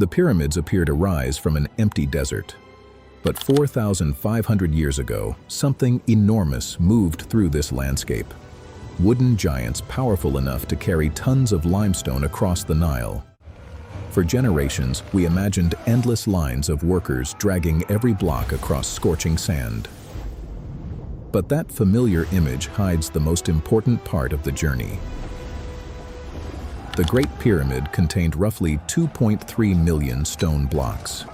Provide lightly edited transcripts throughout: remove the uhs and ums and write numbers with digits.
The pyramids appear to rise from an empty desert. But 4,500 years ago, something enormous moved through this landscape. Wooden giants powerful enough to carry tons of limestone across the Nile. For generations, we imagined endless lines of workers dragging every block across scorching sand. But that familiar image hides the most important part of the journey. The Great Pyramid contained roughly 2.3 million stone blocks.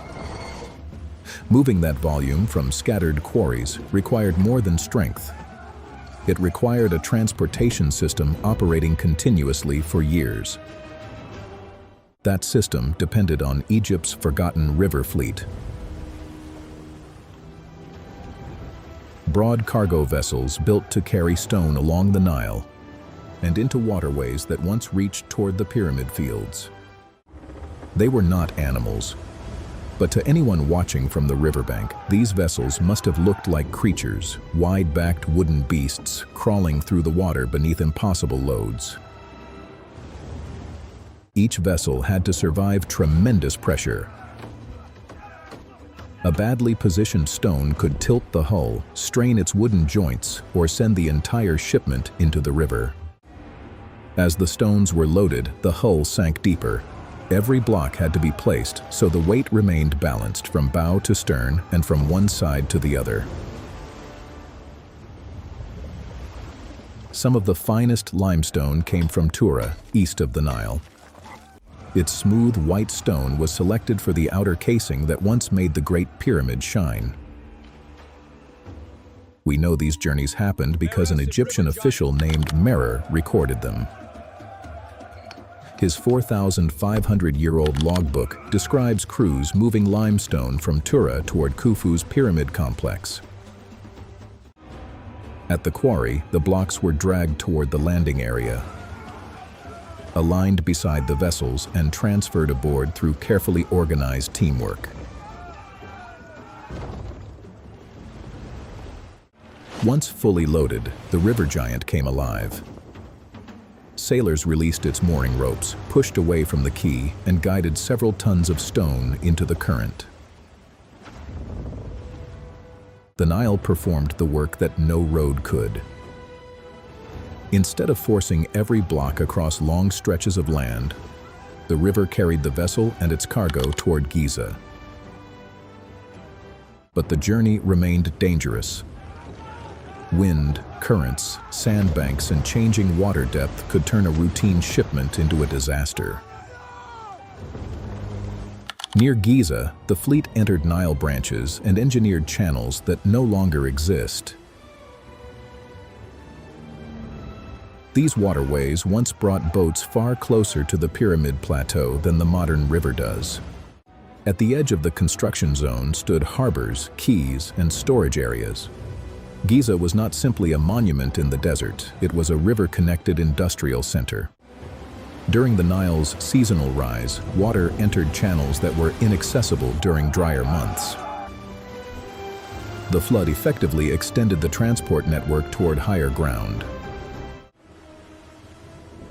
Moving that volume from scattered quarries required more than strength. It required a transportation system operating continuously for years. That system depended on Egypt's forgotten river fleet. Broad cargo vessels built to carry stone along the Nile and into waterways that once reached toward the pyramid fields. They were not animals, but to anyone watching from the riverbank, these vessels must have looked like creatures, wide-backed wooden beasts crawling through the water beneath impossible loads. Each vessel had to survive tremendous pressure. A badly positioned stone could tilt the hull, strain its wooden joints, or send the entire shipment into the river. As the stones were loaded, the hull sank deeper. Every block had to be placed so the weight remained balanced from bow to stern and from one side to the other. Some of the finest limestone came from Tura, east of the Nile. Its smooth white stone was selected for the outer casing that once made the Great Pyramid shine. We know these journeys happened because an Egyptian official named Merer recorded them. His 4,500-year-old logbook describes crews moving limestone from Tura toward Khufu's pyramid complex. At the quarry, the blocks were dragged toward the landing area, aligned beside the vessels and transferred aboard through carefully organized teamwork. Once fully loaded, the river giant came alive. Sailors released its mooring ropes, pushed away from the quay, and guided several tons of stone into the current. The Nile performed the work that no road could. Instead of forcing every block across long stretches of land, the river carried the vessel and its cargo toward Giza. But the journey remained dangerous. Wind, currents, sandbanks, and changing water depth could turn a routine shipment into a disaster. Near Giza, the fleet entered Nile branches and engineered channels that no longer exist. These waterways once brought boats far closer to the pyramid plateau than the modern river does. At the edge of the construction zone stood harbors, quays, and storage areas. Giza was not simply a monument in the desert, it was a river-connected industrial center. During the Nile's seasonal rise, water entered channels that were inaccessible during drier months. The flood effectively extended the transport network toward higher ground.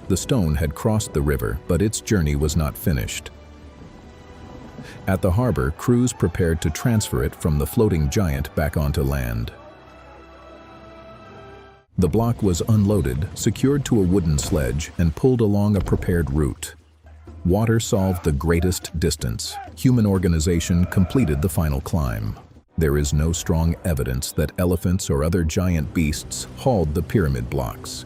The stone had crossed the river, but its journey was not finished. At the harbor, crews prepared to transfer it from the floating giant back onto land. The block was unloaded, secured to a wooden sledge, and pulled along a prepared route. Water solved the greatest distance. Human organization completed the final climb. There is no strong evidence that elephants or other giant beasts hauled the pyramid blocks.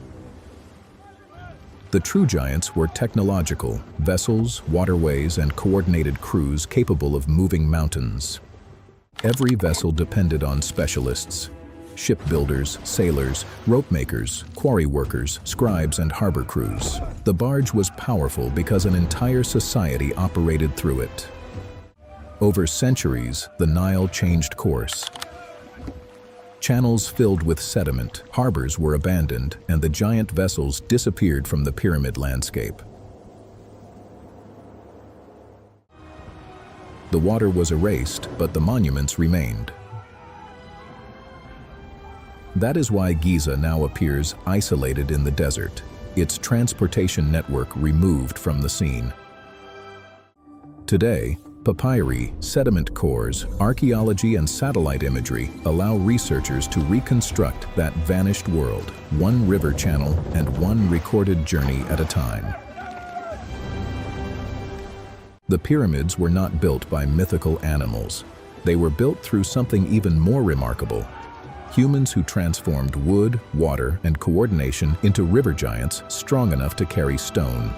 The true giants were technological, vessels, waterways, and coordinated crews capable of moving mountains. Every vessel depended on specialists: shipbuilders, sailors, rope makers, quarry workers, scribes, and harbor crews. The barge was powerful because an entire society operated through it. Over centuries, the Nile changed course. Channels filled with sediment, harbors were abandoned, and the giant vessels disappeared from the pyramid landscape. The water was erased, but the monuments remained. That is why Giza now appears isolated in the desert, its transportation network removed from the scene. Today, papyri, sediment cores, archaeology, and satellite imagery allow researchers to reconstruct that vanished world, one river channel and one recorded journey at a time. The pyramids were not built by mythical animals. They were built through something even more remarkable: humans who transformed wood, water, and coordination into river giants strong enough to carry stone.